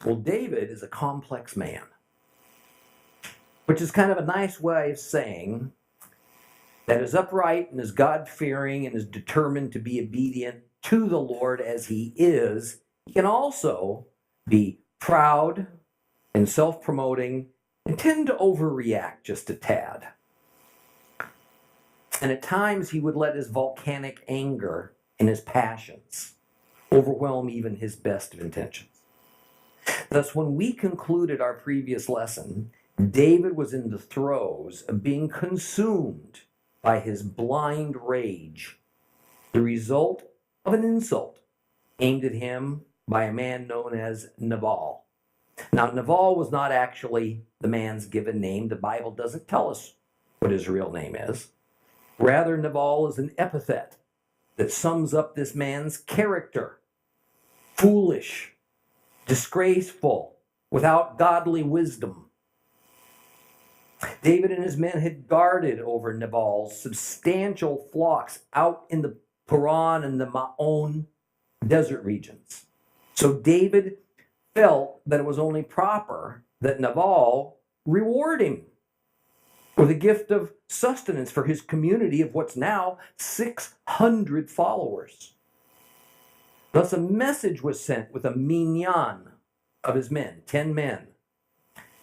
Well, David is a complex man, which is kind of a nice way of saying that is upright and is God-fearing and is determined to be obedient to the Lord as he is. He can also be proud and self-promoting and tend to overreact just a tad. And at times he would let his volcanic anger and his passions overwhelm even his best of intentions. Thus, when we concluded our previous lesson, David was in the throes of being consumed by his blind rage, the result of an insult aimed at him by a man known as Nabal. Now, Nabal was not actually the man's given name. The Bible doesn't tell us what his real name is. Rather, Nabal is an epithet that sums up this man's character: foolish, disgraceful, without godly wisdom. David and his men had guarded over Nabal's substantial flocks out in the Paran and the Maon desert regions. So David felt that it was only proper that Nabal reward him with a gift of sustenance for his community of what's now 600 followers. Thus a message was sent with a minyan of his men, 10 men,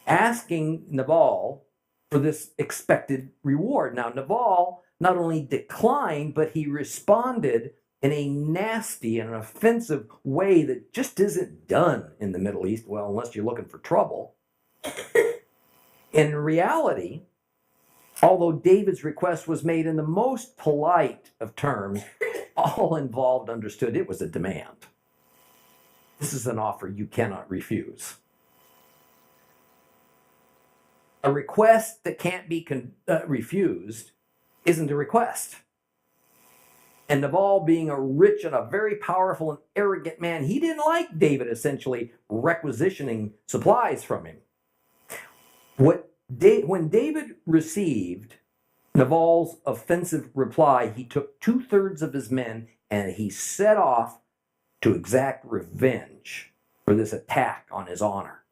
asking Nabal for this expected reward. Now, Nabal not only declined, but he responded in a nasty and an offensive way that just isn't done in the Middle East, well, unless you're looking for trouble. In reality, although David's request was made in the most polite of terms, all involved understood it was a demand. This is an offer you cannot refuse. A request that can't be refused isn't a request. And Nabal, being a rich and a very powerful and arrogant man, he didn't like David essentially requisitioning supplies from him. When David received Nabal's offensive reply, he took 2/3 of his men and he set off to exact revenge for this attack on his honor.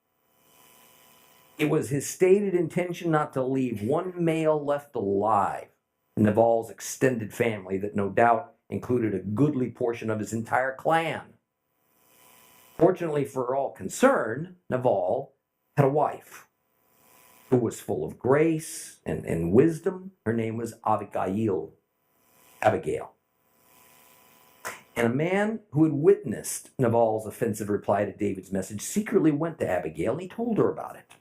It was his stated intention not to leave one male left alive in Nabal's extended family that no doubt included a goodly portion of his entire clan. Fortunately for all concerned, Nabal had a wife who was full of grace and wisdom. Her name was Abigail. And a man who had witnessed Nabal's offensive reply to David's message secretly went to Abigail and he told her about it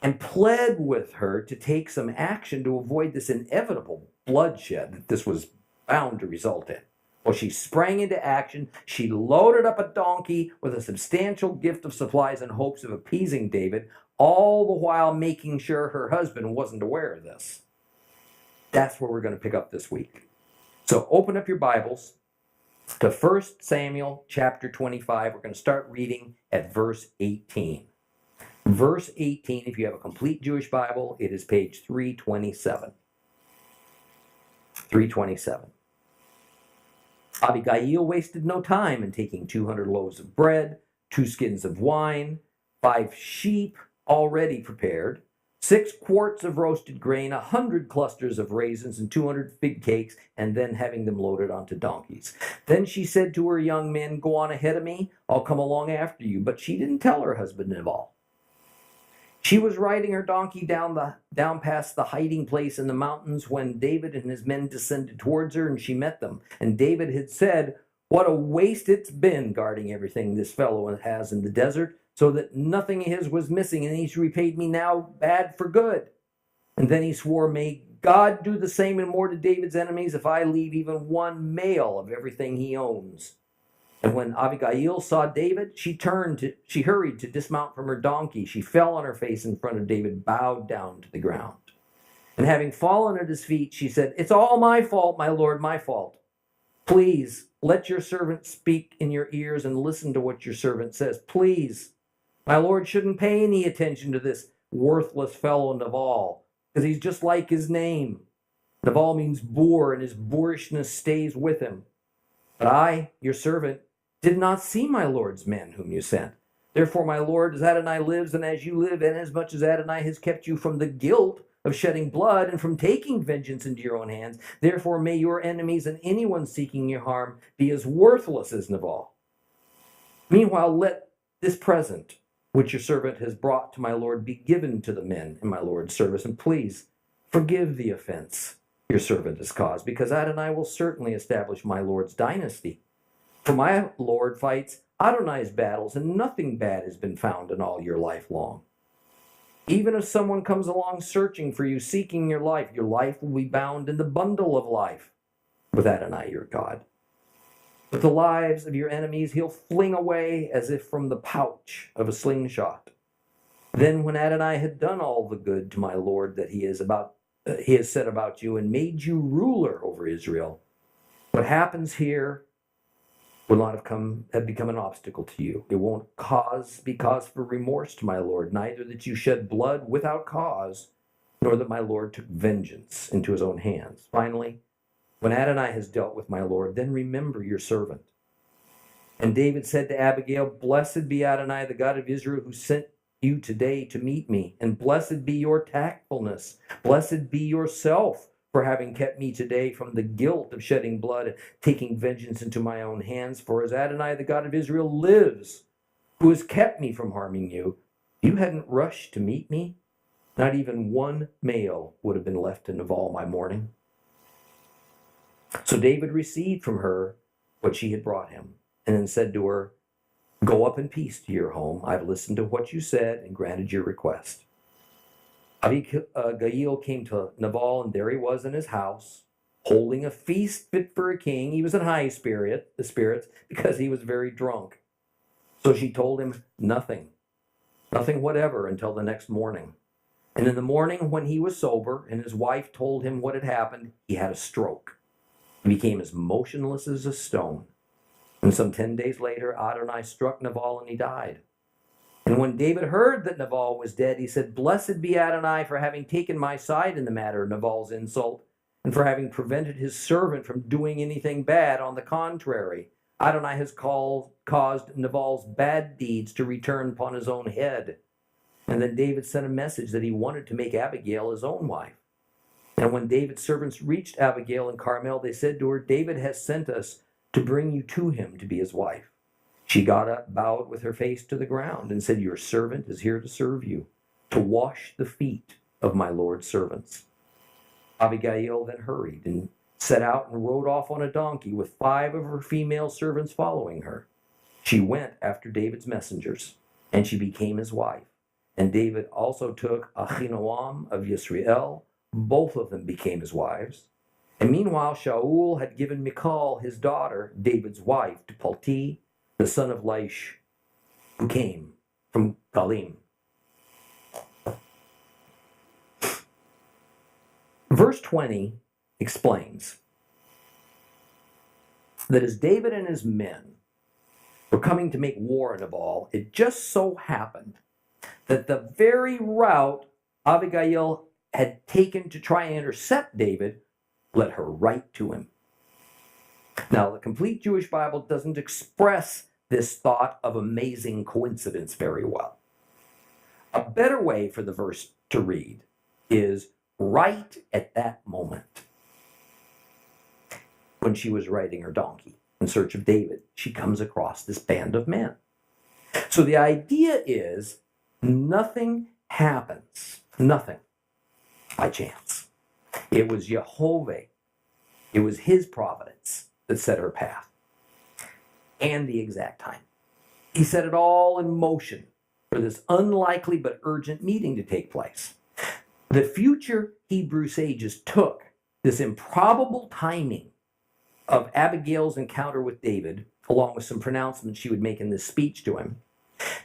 and pled with her to take some action to avoid this inevitable bloodshed that this was bound to result in. Well, she sprang into action. She loaded up a donkey with a substantial gift of supplies in hopes of appeasing David, all the while making sure her husband wasn't aware of this. That's where we're going to pick up this week. So open up your Bibles to 1 Samuel chapter 25. We're going to start reading at verse 18. Verse 18, if you have a complete Jewish Bible, it is page 327. 327. Abigail wasted no time in taking 200 loaves of bread, 2 skins of wine, 5 sheep already prepared, 6 quarts of roasted grain, 100 clusters of raisins, and 200 fig cakes, and then having them loaded onto donkeys. Then she said to her young men, "Go on ahead of me, I'll come along after you." But she didn't tell her husband Nabal. She was riding her donkey down past the hiding place in the mountains when David and his men descended towards her, and she met them. And David had said, "What a waste it's been guarding everything this fellow has in the desert, so that nothing of his was missing, and he's repaid me now bad for good." And then he swore, "May God do the same and more to David's enemies if I leave even one male of everything he owns." And when Abigail saw David, she hurried to dismount from her donkey. She fell on her face in front of David, bowed down to the ground. And having fallen at his feet, she said, "It's all my fault, my lord, my fault. Please let your servant speak in your ears and listen to what your servant says. Please, my lord shouldn't pay any attention to this worthless fellow Nabal, because he's just like his name. Nabal means boor, and his boorishness stays with him. But I, your servant, did not see my lord's men whom you sent. Therefore, my Lord, as Adonai lives, and as you live, and as much as Adonai has kept you from the guilt of shedding blood and from taking vengeance into your own hands, therefore may your enemies and anyone seeking your harm be as worthless as Nabal. Meanwhile, let this present, which your servant has brought to my Lord, be given to the men in my Lord's service, and please forgive the offense your servant has caused, because Adonai will certainly establish my Lord's dynasty. For my Lord fights Adonai's battles, and nothing bad has been found in all your life long. Even if someone comes along searching for you, seeking your life will be bound in the bundle of life with Adonai your God. But the lives of your enemies he'll fling away as if from the pouch of a slingshot. Then when Adonai had done all the good to my Lord that he has said about you and made you ruler over Israel, what happens here will not have become an obstacle to you. It won't be cause for remorse to my Lord, neither that you shed blood without cause, nor that my Lord took vengeance into his own hands. Finally, when Adonai has dealt with my Lord, then remember your servant. And David said to Abigail, Blessed be Adonai, the God of Israel, who sent you today to meet me, and blessed be your tactfulness. Blessed be yourself for having kept me today from the guilt of shedding blood and taking vengeance into my own hands. For as Adonai, the God of Israel, lives, who has kept me from harming you, you hadn't rushed to meet me. Not even one male would have been left in Nabal my mourning. So David received from her what she had brought him, and then said to her, Go up in peace to your home. I've listened to what you said and granted your request. Abigail came to Nabal, and there he was in his house, holding a feast fit for a king. He was in high spirits because he was very drunk. So she told him nothing whatever until the next morning. And in the morning, when he was sober and his wife told him what had happened, he had a stroke. He became as motionless as a stone. And some 10 days later, Adonai struck Nabal and he died. And when David heard that Nabal was dead, he said, Blessed be Adonai for having taken my side in the matter of Nabal's insult, and for having prevented his servant from doing anything bad. On the contrary, Adonai has caused Nabal's bad deeds to return upon his own head. And then David sent a message that he wanted to make Abigail his own wife. And when David's servants reached Abigail in Carmel, they said to her, David has sent us to bring you to him to be his wife. She got up, bowed with her face to the ground, and said, Your servant is here to serve you, to wash the feet of my Lord's servants. Abigail then hurried and set out and rode off on a donkey with 5 of her female servants following her. She went after David's messengers, and she became his wife. And David also took Ahinoam of Yisrael. Both of them became his wives. And meanwhile, Shaul had given Michal, his daughter, David's wife, to Palti, the son of Laish, who came from Galim. Verse 20 explains that as David and his men were coming to make war on Nabal, it just so happened that the very route Abigail had taken to try and intercept David led her right to him. Now, the complete Jewish Bible doesn't express this thought of amazing coincidence very well. A better way for the verse to read is right at that moment. When she was riding her donkey in search of David, she comes across this band of men. So the idea is nothing happens, nothing by chance. It was Jehovah. It was his providence that set her path and the exact time. He set it all in motion for this unlikely but urgent meeting to take place. The future Hebrew sages took this improbable timing of Abigail's encounter with David, along with some pronouncements she would make in this speech to him,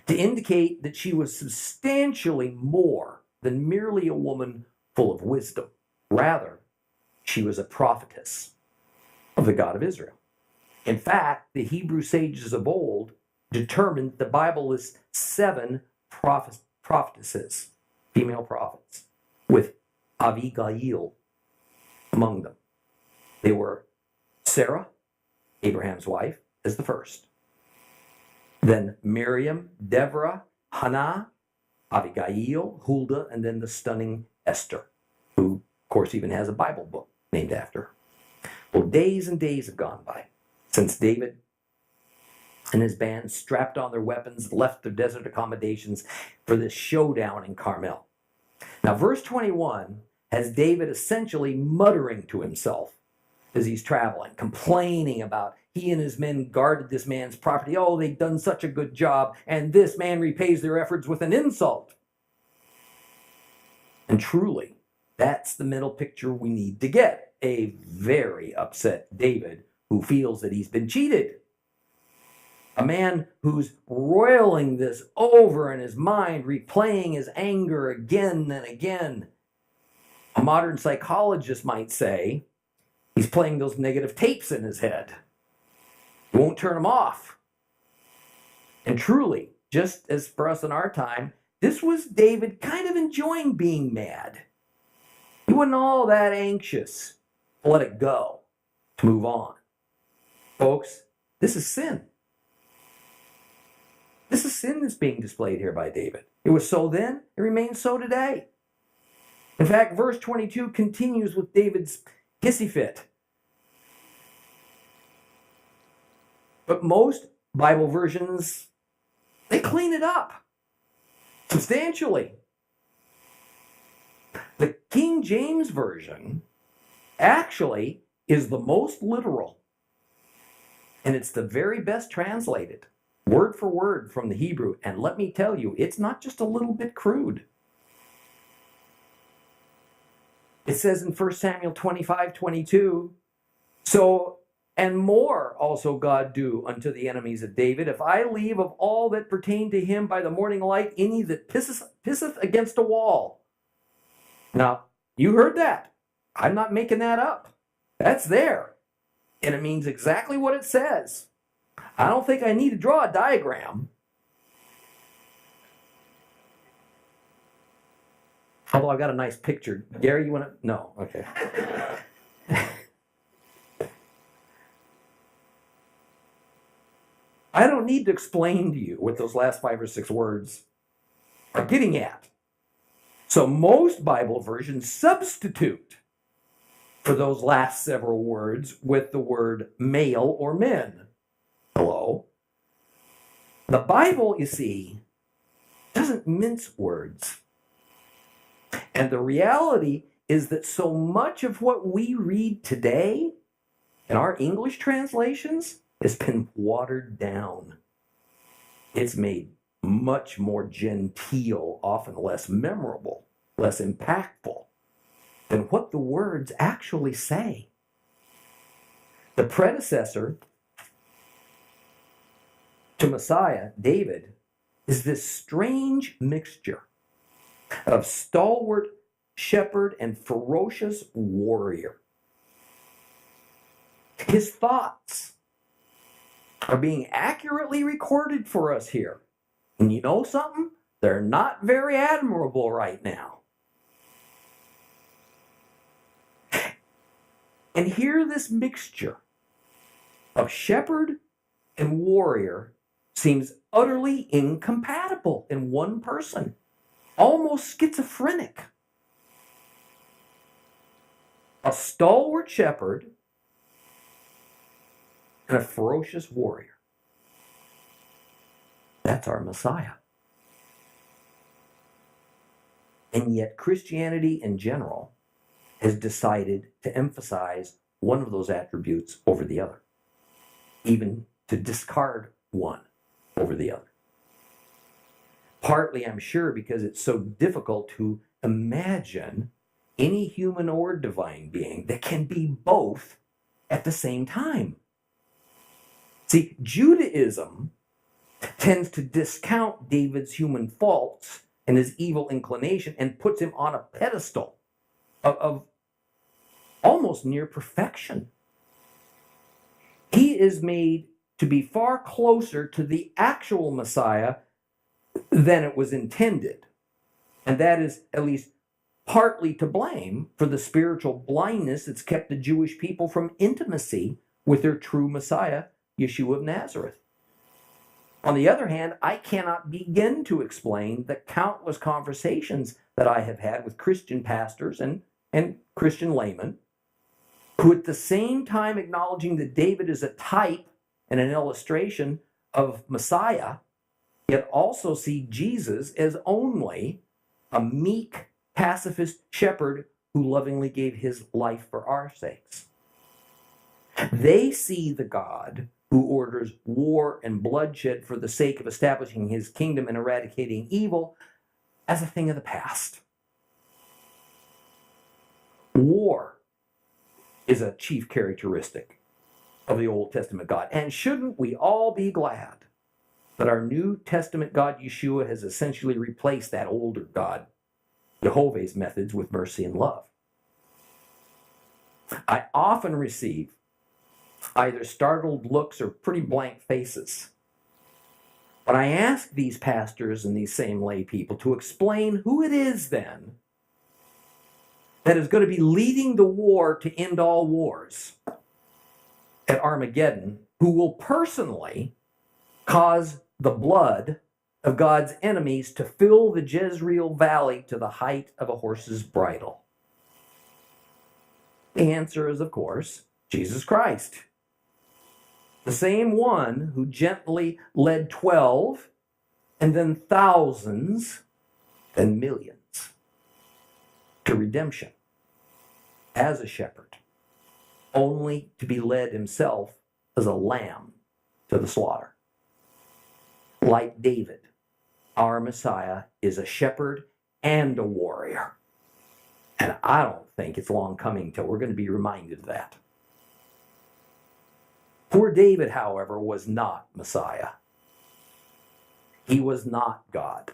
to indicate that she was substantially more than merely a woman full of wisdom. Rather, she was a prophetess of the God of Israel. In fact, the Hebrew sages of old determined the Bible lists 7 prophetesses, female prophets, with Abigail among them. They were Sarah, Abraham's wife, as the first. then Miriam, Deborah, Hannah, Abigail, Huldah, and then the stunning Esther, who, of course, even has a Bible book named after her. Well, days and days have gone by since David and his band strapped on their weapons, left their desert accommodations for this showdown in Carmel. Now, verse 21 has David essentially muttering to himself as he's traveling, complaining about he and his men guarded this man's property. Oh, they've done such a good job, and this man repays their efforts with an insult. And truly, that's the mental picture we need to get. A very upset David who feels that he's been cheated. A man who's roiling this over in his mind, replaying his anger again and again. A modern psychologist might say he's playing those negative tapes in his head. He won't turn them off. And truly, just as for us in our time, this was David kind of enjoying being mad. He wasn't all that anxious to let it go, to move on. Folks, this is sin. This is sin that's being displayed here by David. It was so then, it remains so today. In fact, verse 22 continues with David's hissy fit. But most Bible versions, they clean it up substantially. The King James Version actually is the most literal, and it's the very best translated, word for word from the Hebrew. And let me tell you, it's not just a little bit crude. It says in 1 Samuel 25:22, so and more also God do unto the enemies of David, if I leave of all that pertain to him by the morning light any that pisseth against a wall. Now, you heard that. I'm not making that up. That's there. And it means exactly what it says. I don't think I need to draw a diagram. Although I've got a nice picture. Gary, you want to? No. Okay. I don't need to explain to you what those last 5 or 6 words are getting at. So most Bible versions substitute for those last several words with the word male or men. Hello? The Bible, you see, doesn't mince words. And the reality is that so much of what we read today in our English translations has been watered down. It's made much more genteel, often less memorable, less impactful than what the words actually say. The predecessor to Messiah, David, is this strange mixture of stalwart shepherd and ferocious warrior. His thoughts are being accurately recorded for us here. And you know something? They're not very admirable right now. And here this mixture of shepherd and warrior seems utterly incompatible in one person, almost schizophrenic. A stalwart shepherd and a ferocious warrior. That's our Messiah. And yet Christianity in general has decided to emphasize one of those attributes over the other, even to discard one over the other. Partly, I'm sure, because it's so difficult to imagine any human or divine being that can be both at the same time. See, Judaism tends to discount David's human faults and his evil inclination and puts him on a pedestal of almost near perfection. He is made to be far closer to the actual Messiah than it was intended. And that is at least partly to blame for the spiritual blindness that's kept the Jewish people from intimacy with their true Messiah, Yeshua of Nazareth. On the other hand, I cannot begin to explain the countless conversations that I have had with Christian pastors and Christian laymen who at the same time acknowledging that David is a type and an illustration of Messiah, yet also see Jesus as only a meek, pacifist shepherd who lovingly gave his life for our sakes. They see the God who orders war and bloodshed for the sake of establishing his kingdom and eradicating evil as a thing of the past. War is a chief characteristic of the Old Testament God. And shouldn't we all be glad that our New Testament God, Yeshua, has essentially replaced that older God, Jehovah's methods, with mercy and love? I often receive either startled looks or pretty blank faces when I ask these pastors and these same lay people to explain who it is then that is going to be leading the war to end all wars at Armageddon, who will personally cause the blood of God's enemies to fill the Jezreel Valley to the height of a horse's bridle. The answer is, of course, Jesus Christ. The same one who gently led 12 and then thousands and millions to redemption as a shepherd, only to be led himself as a lamb to the slaughter. Like David, our Messiah is a shepherd and a warrior. And I don't think it's long coming till we're going to be reminded of that. Poor David, however, was not Messiah. He was not God.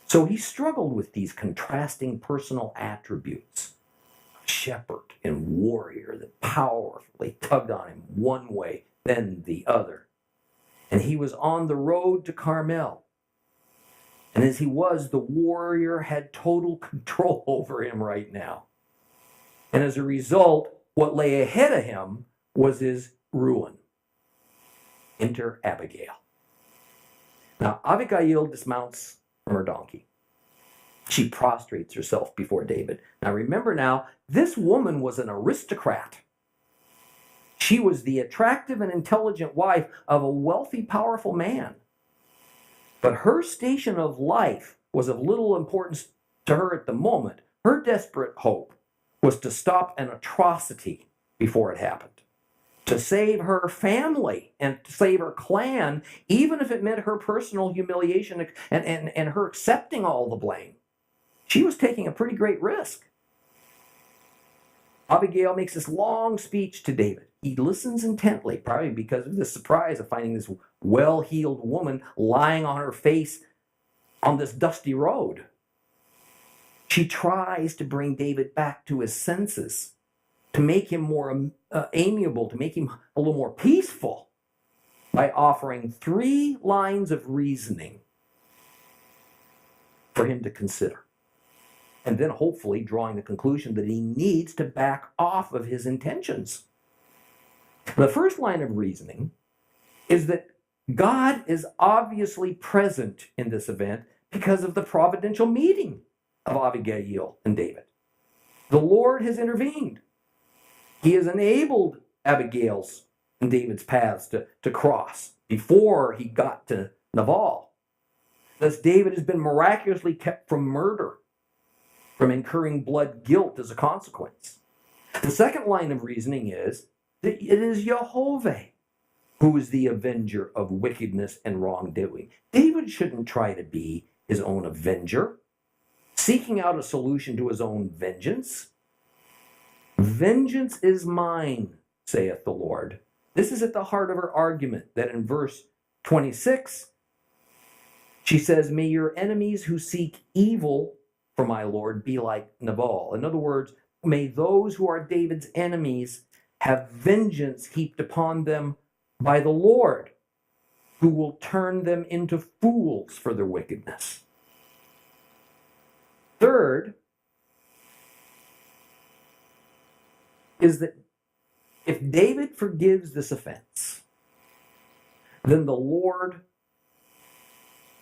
So he struggled with these contrasting personal attributes. Shepherd and warrior that powerfully tugged on him one way, then the other. And he was on the road to Carmel. And as he was, the warrior had total control over him right now. And as a result, what lay ahead of him was his ruin. Enter Abigail. Now, Abigail dismounts from her donkey. She prostrates herself before David. Now, remember now, this woman was an aristocrat. She was the attractive and intelligent wife of a wealthy, powerful man. But her station of life was of little importance to her at the moment. Her desperate hope was to stop an atrocity before it happened, to save her family and to save her clan, even if it meant her personal humiliation and her accepting all the blame. She was taking a pretty great risk. Abigail makes this long speech to David. He listens intently, probably because of the surprise of finding this well-heeled woman lying on her face on this dusty road. She tries to bring David back to his senses, to make him more amiable, to make him a little more peaceful, by offering 3 lines of reasoning for him to consider. And then hopefully drawing the conclusion that he needs to back off of his intentions. The first line of reasoning is that God is obviously present in this event because of the providential meeting of Abigail and David. The Lord has intervened. He has enabled Abigail's and David's paths to cross before he got to Nabal. Thus, David has been miraculously kept from murder, from incurring blood guilt as a consequence. The second line of reasoning is that it is Jehovah who is the avenger of wickedness and wrongdoing. David shouldn't try to be his own avenger, seeking out a solution to his own vengeance. Vengeance is mine, saith the Lord. This is at the heart of her argument, that in verse 26, she says, may your enemies who seek evil for my Lord be like Nabal. In other words, may those who are David's enemies have vengeance heaped upon them by the Lord, who will turn them into fools for their wickedness. Third is that if David forgives this offense, then the Lord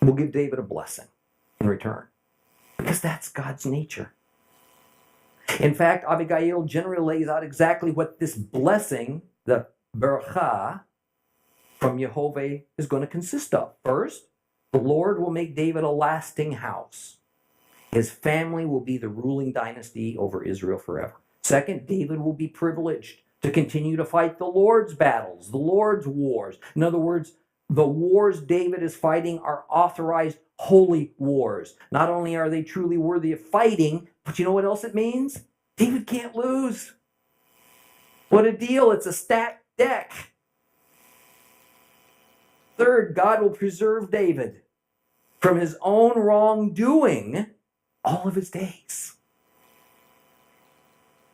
will give David a blessing in return, because that's God's nature. In fact, Abigail generally lays out exactly what this blessing, the beracha from Yehovah, is going to consist of. First, the Lord will make David a lasting house. His family will be the ruling dynasty over Israel forever. Second, David will be privileged to continue to fight the Lord's battles, the Lord's wars. In other words, the wars David is fighting are authorized holy wars. Not only are they truly worthy of fighting, but you know what else it means? David can't lose. What a deal. It's a stacked deck. Third, God will preserve David from his own wrongdoing all of his days.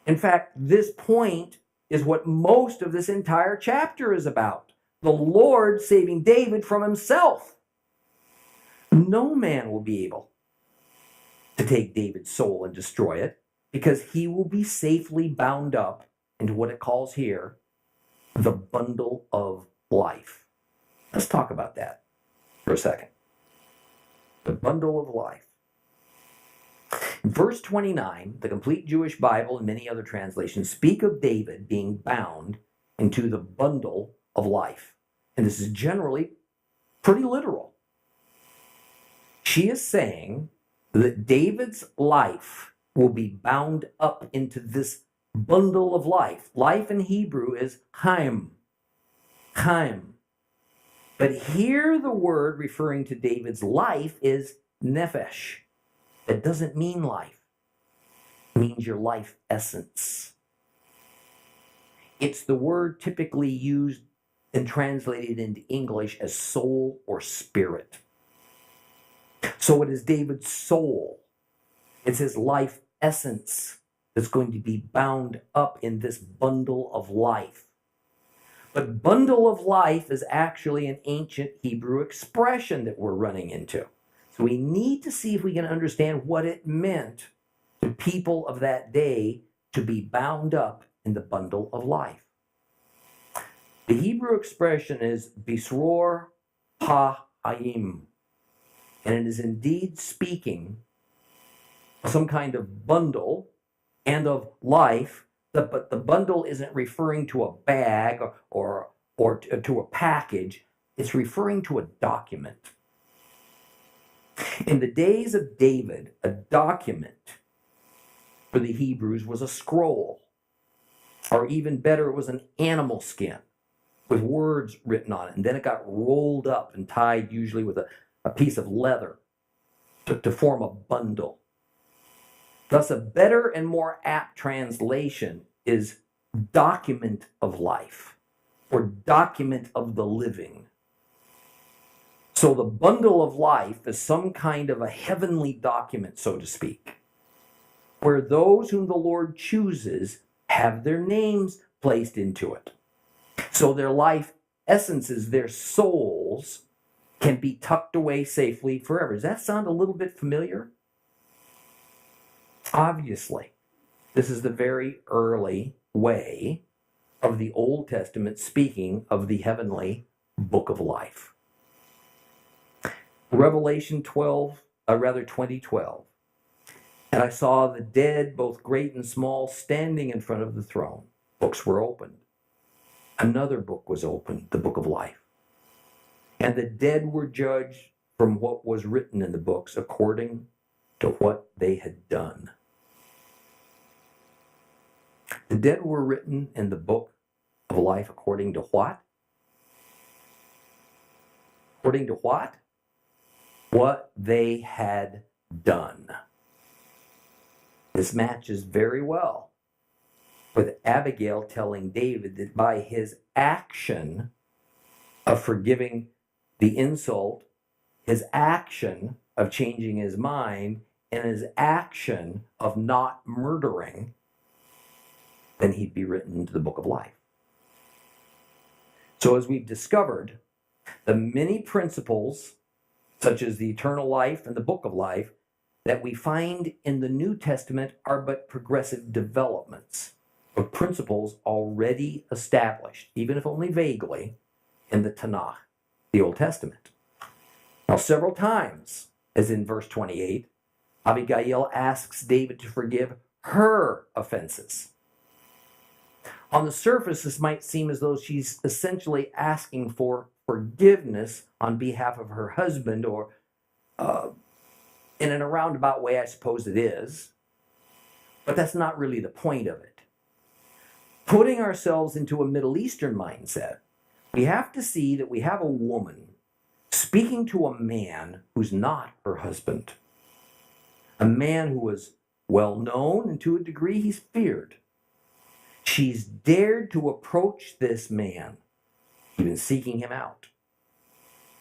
In fact, this point is what most of this entire chapter is about. The Lord saving David from himself. No man will be able to take David's soul and destroy it, because he will be safely bound up into what it calls here the bundle of life. Let's talk about that for a second. The bundle of life. In verse 29, the complete Jewish Bible and many other translations speak of David being bound into the bundle of life. And this is generally pretty literal. She is saying that David's life will be bound up into this bundle of life. Life in Hebrew is hayyim. Hayyim. But here the word referring to David's life is nephesh. That doesn't mean life. It means your life essence. It's the word typically used and translated into English as soul or spirit. So it is David's soul. It's his life essence that's going to be bound up in this bundle of life. But bundle of life is actually an ancient Hebrew expression that we're running into. So we need to see if we can understand what it meant to people of that day to be bound up in the bundle of life. The Hebrew expression is bisror hahayyim, and it is indeed speaking of some kind of bundle and of life, but the bundle isn't referring to a bag or to a package. It's referring to a document. In the days of David, a document for the Hebrews was a scroll, or even better, it was an animal skin with words written on it, and then it got rolled up and tied usually with a piece of leather to form a bundle. Thus, a better and more apt translation is document of life, or document of the living. So the bundle of life is some kind of a heavenly document, so to speak, where those whom the Lord chooses have their names placed into it. So their life essences, their souls, can be tucked away safely forever. Does that sound a little bit familiar? Obviously, this is the very early way of the Old Testament speaking of the heavenly book of life. Revelation 20:12. And I saw the dead, both great and small, standing in front of the throne. Books were opened. Another book was opened, the book of life. And the dead were judged from what was written in the books according to what they had done. The dead were written in the book of life according to what? According to what? What they had done. This matches very well with Abigail telling David that by his action of forgiving the insult, his action of changing his mind, and his action of not murdering, then he'd be written into the book of life. So as we've discovered, the many principles, such as the eternal life and the book of life, that we find in the New Testament are but progressive developments of principles already established, even if only vaguely, in the Tanakh, the Old Testament. Now, several times, as in verse 28, Abigail asks David to forgive her offenses. On the surface, this might seem as though she's essentially asking for forgiveness on behalf of her husband, or in a roundabout way, I suppose it is. But that's not really the point of it. Putting ourselves into a Middle Eastern mindset, we have to see that we have a woman speaking to a man who's not her husband. A man who was well known, and to a degree he's feared. She's dared to approach this man, even seeking him out,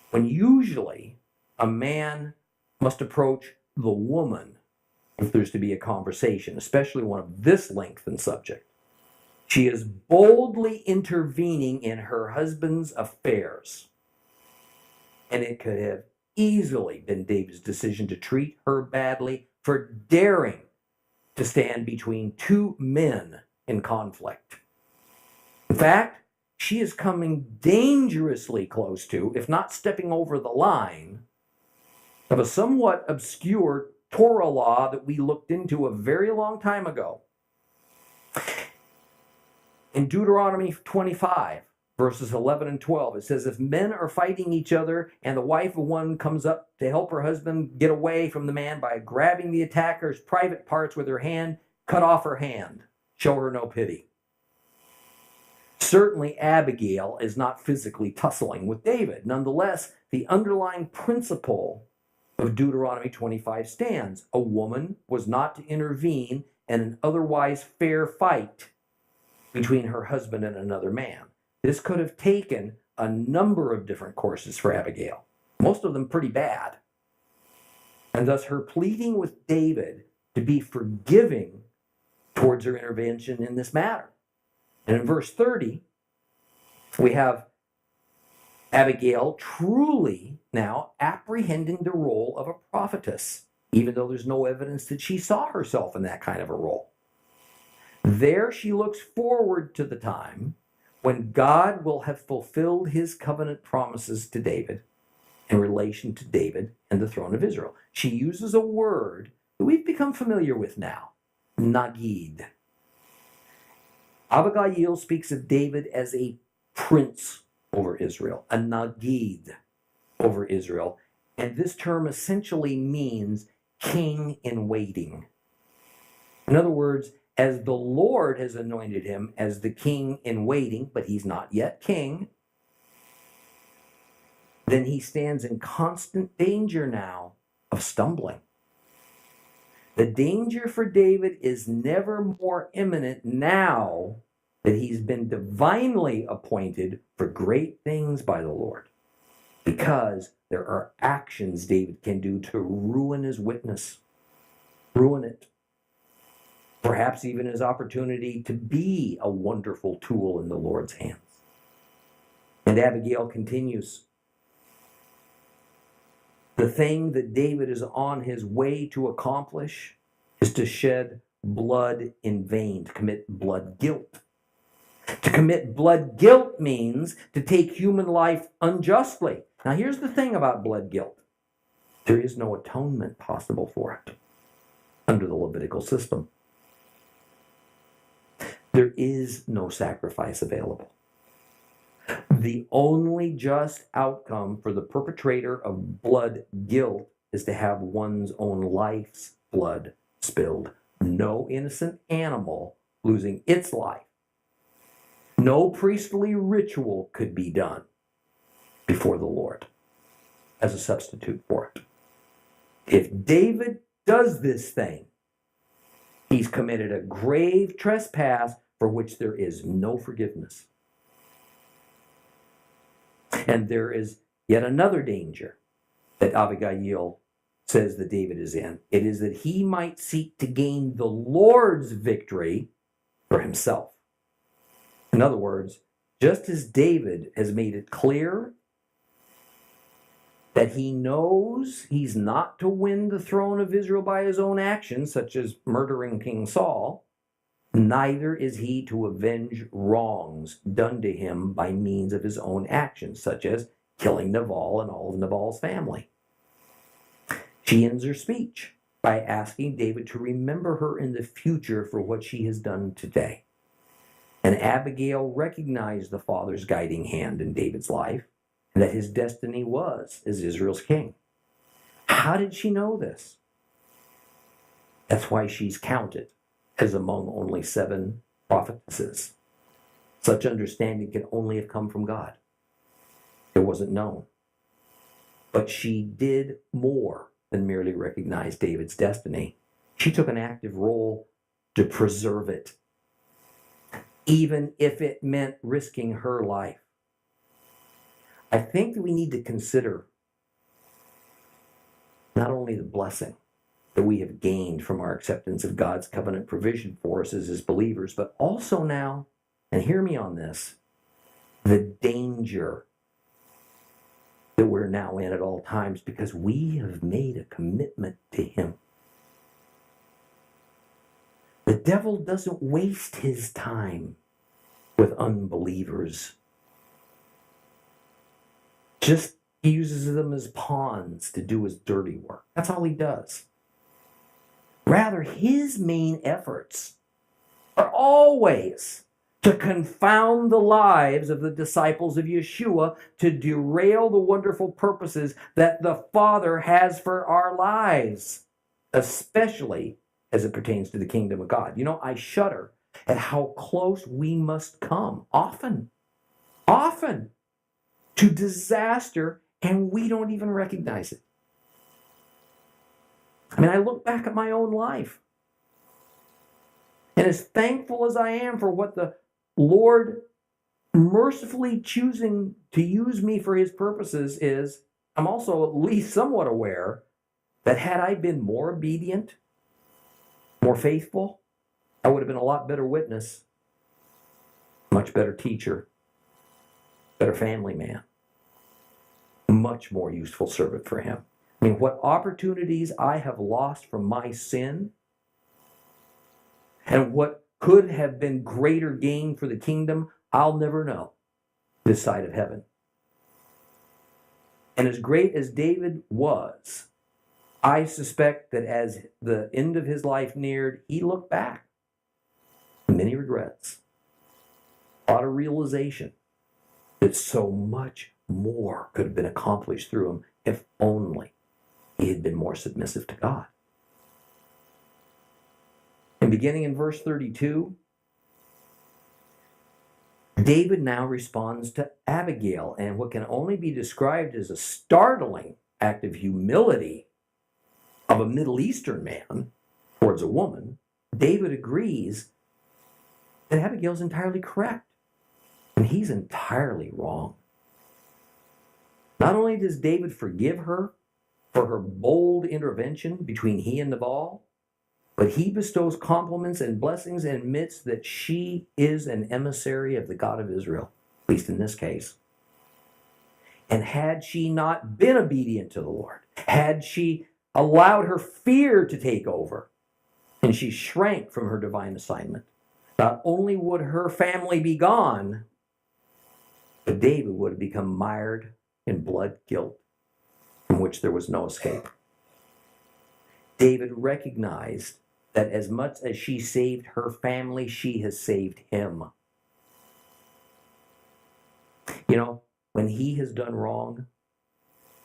when usually a man must approach the woman if there's to be a conversation, especially one of this length and subject. She is boldly intervening in her husband's affairs. And it could have easily been David's decision to treat her badly for daring to stand between two men in conflict. In fact, she is coming dangerously close to, if not stepping over the line, of a somewhat obscure Torah law that we looked into a very long time ago. In Deuteronomy 25, verses 11 and 12, it says, if men are fighting each other and the wife of one comes up to help her husband get away from the man by grabbing the attacker's private parts with her hand, cut off her hand. Show her no pity. Certainly, Abigail is not physically tussling with David. Nonetheless, the underlying principle of Deuteronomy 25 stands. A woman was not to intervene in an otherwise fair fight between her husband and another man. This could have taken a number of different courses for Abigail, most of them pretty bad. And thus her pleading with David to be forgiving towards her intervention in this matter. And in verse 30, we have Abigail truly now apprehending the role of a prophetess, even though there's no evidence that she saw herself in that kind of a role. There she looks forward to the time when God will have fulfilled his covenant promises to David in relation to David and the throne of Israel. She uses a word that we've become familiar with now, nagid. Abigail speaks of David as a prince over Israel, a nagid over Israel. And this term essentially means king in waiting. In other words, as the Lord has anointed him as the king in waiting, but he's not yet king, then he stands in constant danger now of stumbling. The danger for David is never more imminent now that he's been divinely appointed for great things by the Lord, because there are actions David can do to ruin his witness, ruin it. Perhaps even his opportunity to be a wonderful tool in the Lord's hands. And Abigail continues. The thing that David is on his way to accomplish is to shed blood in vain, to commit blood guilt. To commit blood guilt means to take human life unjustly. Now, here's the thing about blood guilt. There is no atonement possible for it under the Levitical system. There is no sacrifice available. The only just outcome for the perpetrator of blood guilt is to have one's own life's blood spilled. No innocent animal losing its life. No priestly ritual could be done before the Lord as a substitute for it. If David does this thing, he's committed a grave trespass for which there is no forgiveness. And there is yet another danger that Abigail says that David is in. It is that he might seek to gain the Lord's victory for himself. In other words, just as David has made it clear that he knows he's not to win the throne of Israel by his own actions, such as murdering King Saul, neither is he to avenge wrongs done to him by means of his own actions, such as killing Nabal and all of Nabal's family. She ends her speech by asking David to remember her in the future for what she has done today. And Abigail recognized the father's guiding hand in David's life and that his destiny was as Israel's king. How did she know this? That's why she's counted as among only 7 prophetesses. Such understanding can only have come from God. It wasn't known. But she did more than merely recognize David's destiny. She took an active role to preserve it, even if it meant risking her life. I think that we need to consider not only the blessing that we have gained from our acceptance of God's covenant provision for us as his believers, but also now, and hear me on this, the danger that we're now in at all times because we have made a commitment to him. The devil doesn't waste his time with unbelievers. Just he uses them as pawns to do his dirty work. That's all he does. Rather, his main efforts are always to confound the lives of the disciples of Yeshua, to derail the wonderful purposes that the Father has for our lives, especially as it pertains to the kingdom of God. You know, I shudder at how close we must come, often, to disaster, and we don't even recognize it. I mean, I look back at my own life, and as thankful as I am for what the Lord mercifully choosing to use me for his purposes is, I'm also at least somewhat aware that had I been more obedient, more faithful, I would have been a lot better witness, much better teacher, better family man, much more useful servant for him. I mean, what opportunities I have lost from my sin and what could have been greater gain for the kingdom, I'll never know this side of heaven. And as great as David was, I suspect that as the end of his life neared, he looked back with many regrets, a lot of realization that so much more could have been accomplished through him if only he had been more submissive to God. And beginning in verse 32, David now responds to Abigail, and what can only be described as a startling act of humility of a Middle Eastern man towards a woman. David agrees that Abigail's entirely correct, and he's entirely wrong. Not only does David forgive her for her bold intervention between he and Nabal, but he bestows compliments and blessings and admits that she is an emissary of the God of Israel, at least in this case. And had she not been obedient to the Lord, had she allowed her fear to take over, and she shrank from her divine assignment, not only would her family be gone, but David would have become mired in blood guilt from which there was no escape. David recognized that as much as she saved her family, she has saved him. You know, when he has done wrong,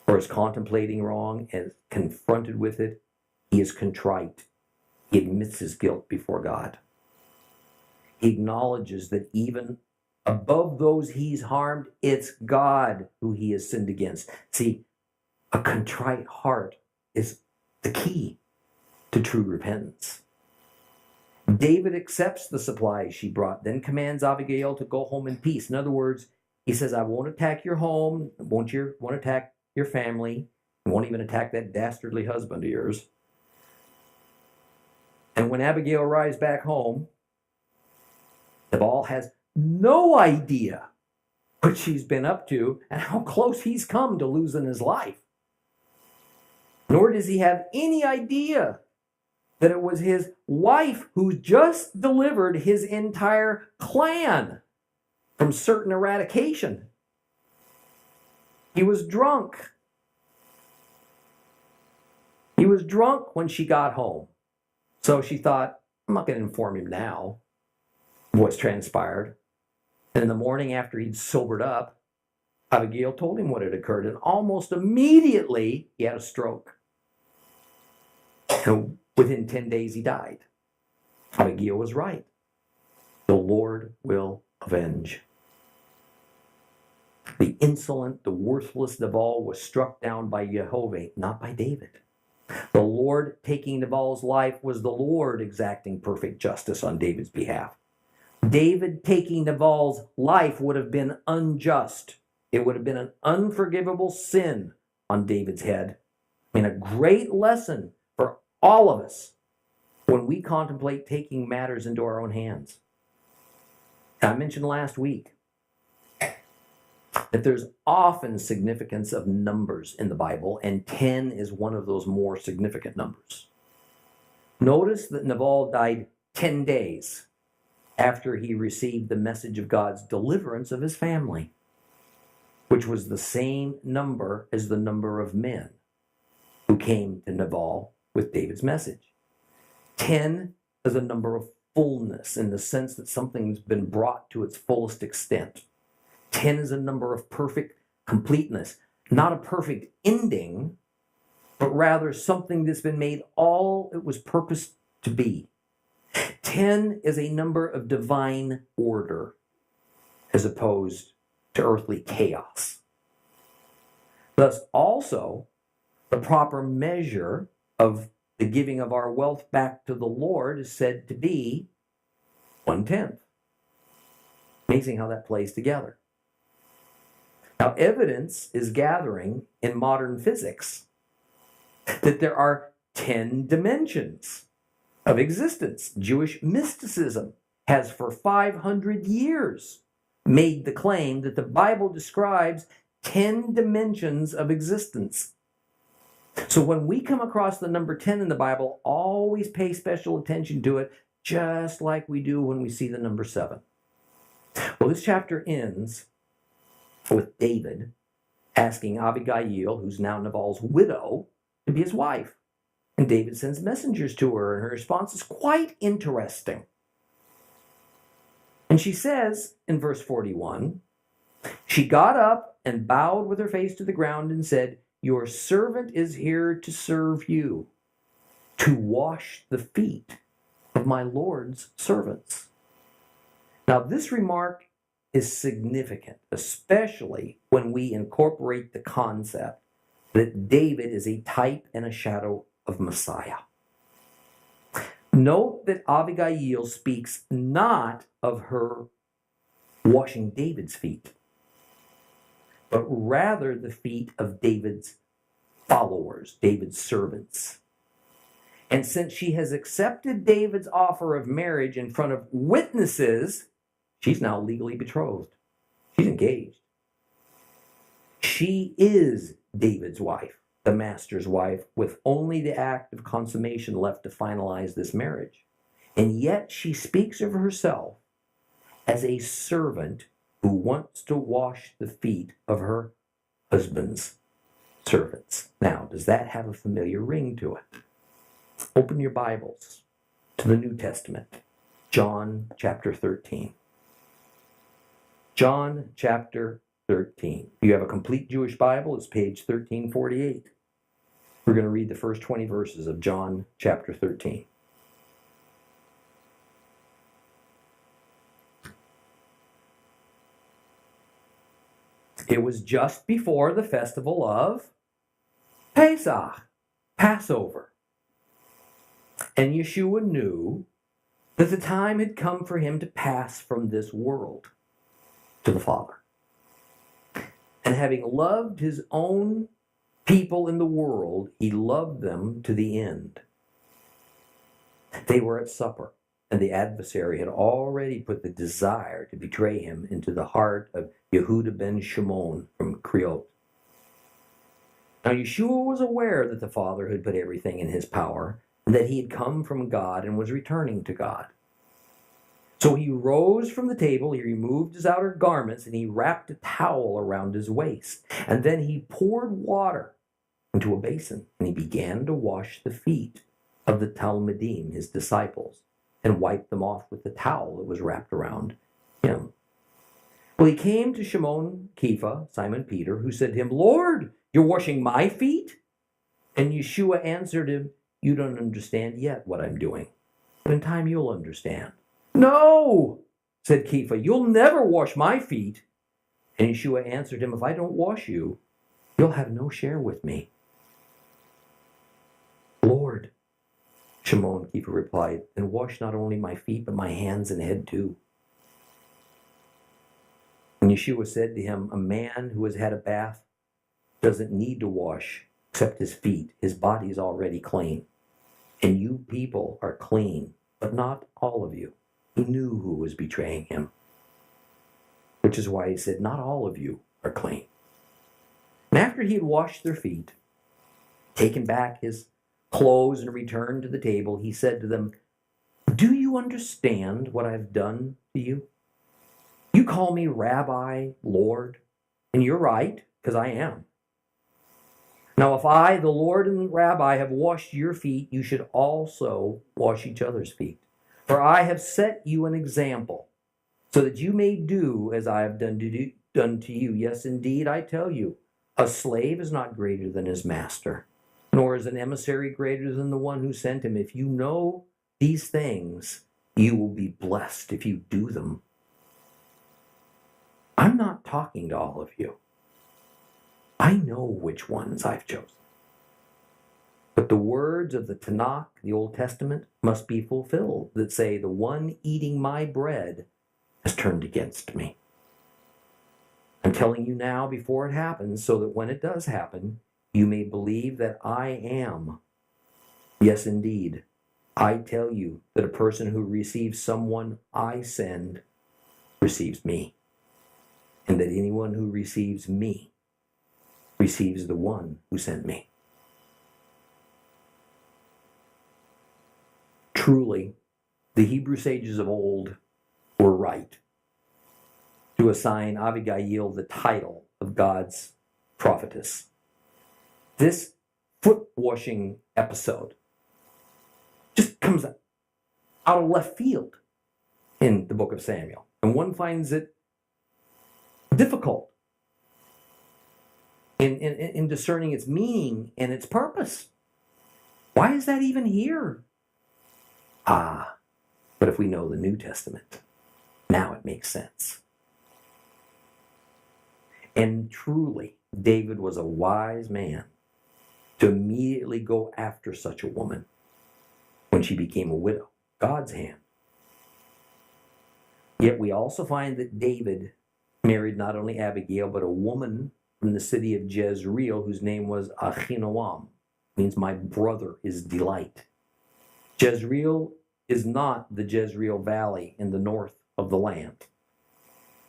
or is contemplating wrong and confronted with it, he is contrite. He admits his guilt before God. He acknowledges that even above those he's harmed, it's God who he has sinned against. See, a contrite heart is the key to true repentance. David accepts the supplies she brought, then commands Abigail to go home in peace. In other words, he says, I won't attack your home, won't attack your family, I won't even attack that dastardly husband of yours. And when Abigail arrives back home, Nabal has no idea what she's been up to and how close he's come to losing his life. Nor does he have any idea that it was his wife who just delivered his entire clan from certain eradication. He was drunk. He was drunk when she got home. So she thought, I'm not going to inform him now of what's transpired. And in the morning after he'd sobered up, Abigail told him what had occurred, and almost immediately he had a stroke. And within 10 days he died. Abigail was right. The Lord will avenge. The insolent, the worthless Nabal was struck down by Jehovah, not by David. The Lord taking Nabal's life was the Lord exacting perfect justice on David's behalf. David taking Nabal's life would have been unjust. It would have been an unforgivable sin on David's head. I mean, a great lesson for all of us when we contemplate taking matters into our own hands. I mentioned last week that there's often significance of numbers in the Bible, and 10 is one of those more significant numbers. Notice that Nabal died 10 days after he received the message of God's deliverance of his family, which was the same number as the number of men who came to Nabal with David's message. 10 is a number of fullness in the sense that something's been brought to its fullest extent. 10 is a number of perfect completeness, not a perfect ending, but rather something that's been made all it was purposed to be. 10 is a number of divine order as opposed to earthly chaos. Thus, also, the proper measure of the giving of our wealth back to the Lord is said to be 1/10. Amazing how that plays together. Now, evidence is gathering in modern physics that there are 10 dimensions of existence. Jewish mysticism has for 500 years made the claim that the Bible describes 10 dimensions of existence. So when we come across the number 10 in the Bible, always pay special attention to it, just like we do when we see the number 7. Well, this chapter ends with David asking Abigail, who's now Nabal's widow, to be his wife. And David sends messengers to her, and her response is quite interesting. And she says in verse 41, she got up and bowed with her face to the ground and said, "Your servant is here to serve you, to wash the feet of my Lord's servants." Now, this remark is significant, especially when we incorporate the concept that David is a type and a shadow of Messiah. Note that Abigail speaks not of her washing David's feet, but rather the feet of David's followers, David's servants. And since she has accepted David's offer of marriage in front of witnesses, she's now legally betrothed. She's engaged. She is David's wife, the master's wife, with only the act of consummation left to finalize this marriage. And yet she speaks of herself as a servant who wants to wash the feet of her husband's servants. Now, does that have a familiar ring to it? Open your Bibles to the New Testament, John chapter 13. John chapter 13. If you have a complete Jewish Bible, it's page 1348. We're going to read the first 20 verses of John chapter 13. It was just before the festival of Pesach, Passover. And Yeshua knew that the time had come for him to pass from this world to the Father. And having loved his own people in the world, he loved them to the end. They were at supper, and the adversary had already put the desire to betray him into the heart of Yehuda ben Shimon from Creot. Now Yeshua was aware that the Father had put everything in his power, and that he had come from God and was returning to God. So he rose from the table, he removed his outer garments, and he wrapped a towel around his waist. And then he poured water into a basin, and he began to wash the feet of the Talmudim, his disciples, and wiped them off with the towel that was wrapped around him. Well, he came to Shimon Kepha, Simon Peter, who said to him, "Lord, you're washing my feet?" And Yeshua answered him, "You don't understand yet what I'm doing, but in time you'll understand." "No," said Kepha, "you'll never wash my feet." And Yeshua answered him, "If I don't wash you, you'll have no share with me." "Lord," Shimon Kepha replied, "then wash not only my feet, but my hands and head too." And Yeshua said to him, "A man who has had a bath doesn't need to wash except his feet. His body is already clean. And you people are clean, but not all of you." He knew who was betraying him, which is why he said, "Not all of you are clean." And after he had washed their feet, taken back his clothes and returned to the table, he said to them, "Do you understand what I've done to you? You call me Rabbi, Lord, and you're right, because I am. Now, if I, the Lord and Rabbi, have washed your feet, you should also wash each other's feet. For I have set you an example, so that you may do as I have done to you. Yes, indeed, I tell you, a slave is not greater than his master, nor is an emissary greater than the one who sent him. If you know these things, you will be blessed if you do them." I'm not talking to all of you. I know which ones I've chosen. But the words of the Tanakh, the Old Testament, must be fulfilled that say, "The one eating my bread has turned against me." I'm telling you now before it happens, so that when it does happen, you may believe that I am. Yes, indeed, I tell you that a person who receives someone I send receives me, and that anyone who receives me receives the one who sent me. Truly, the Hebrew sages of old were right to assign Abigail the title of God's prophetess. This foot washing episode just comes out of left field in the book of Samuel, and one finds it difficult in discerning its meaning and its purpose. Why is that even here? But if we know the New Testament, now it makes sense. And truly, David was a wise man to immediately go after such a woman when she became a widow. God's hand. Yet we also find that David married not only Abigail, but a woman from the city of Jezreel whose name was Ahinoam, means my brother is delight. Jezreel is not the Jezreel Valley in the north of the land,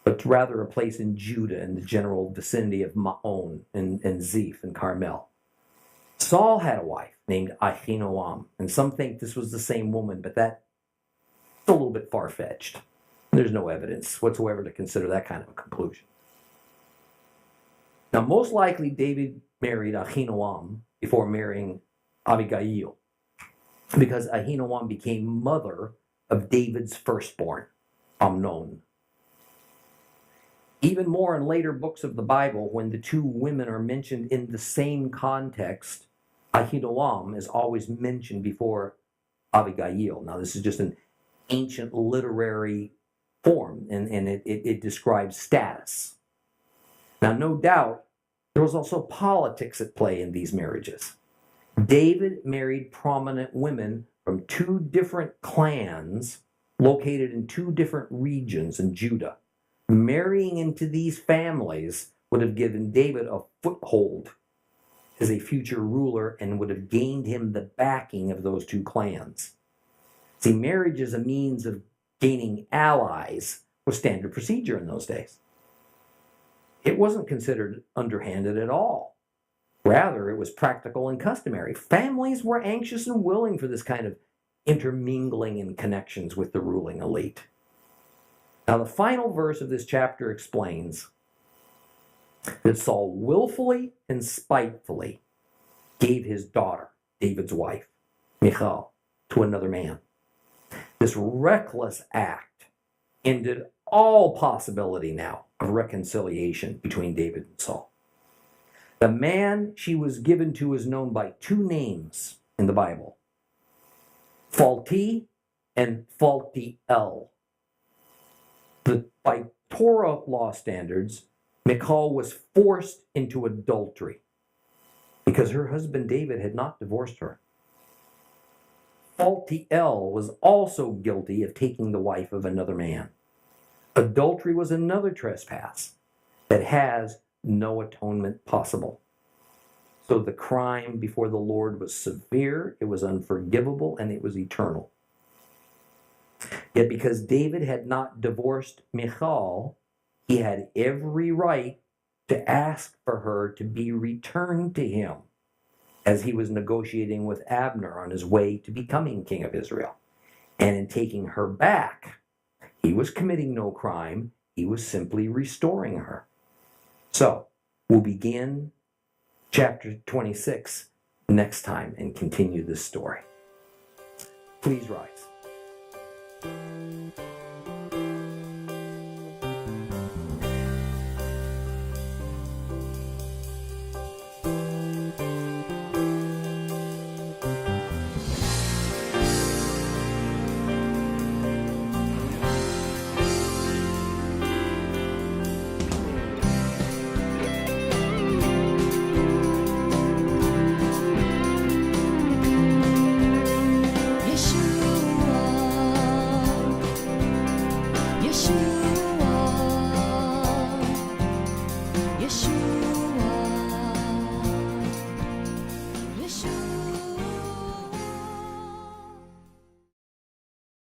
but rather a place in Judah in the general vicinity of Maon and Ziph and Carmel. Saul had a wife named Ahinoam, and some think this was the same woman, but that's a little bit far-fetched. There's no evidence whatsoever to consider that kind of a conclusion. Now, most likely, David married Ahinoam before marrying Abigail, because Ahinoam became mother of David's firstborn, Amnon. Even more in later books of the Bible, when the two women are mentioned in the same context, Ahinoam is always mentioned before Abigail. Now, this is just an ancient literary form, and it describes status. Now, no doubt, there was also politics at play in these marriages. David married prominent women from two different clans located in two different regions in Judah. Marrying into these families would have given David a foothold as a future ruler and would have gained him the backing of those two clans. See, marriage as a means of gaining allies was standard procedure in those days. It wasn't considered underhanded at all. Rather, it was practical and customary. Families were anxious and willing for this kind of intermingling and connections with the ruling elite. Now, the final verse of this chapter explains that Saul willfully and spitefully gave his daughter, David's wife, Michal, to another man. This reckless act ended all possibility now of reconciliation between David and Saul. The man she was given to is known by two names in the Bible, Faulty and Faultiel. By Torah law standards, Michal was forced into adultery because her husband David had not divorced her. Faultiel was also guilty of taking the wife of another man. Adultery was another trespass that has no atonement possible. So the crime before the Lord was severe, it was unforgivable, and it was eternal. Yet because David had not divorced Michal, he had every right to ask for her to be returned to him as he was negotiating with Abner on his way to becoming king of Israel. And in taking her back, he was committing no crime, he was simply restoring her. So, we'll begin chapter 26 next time and continue this story. Please rise.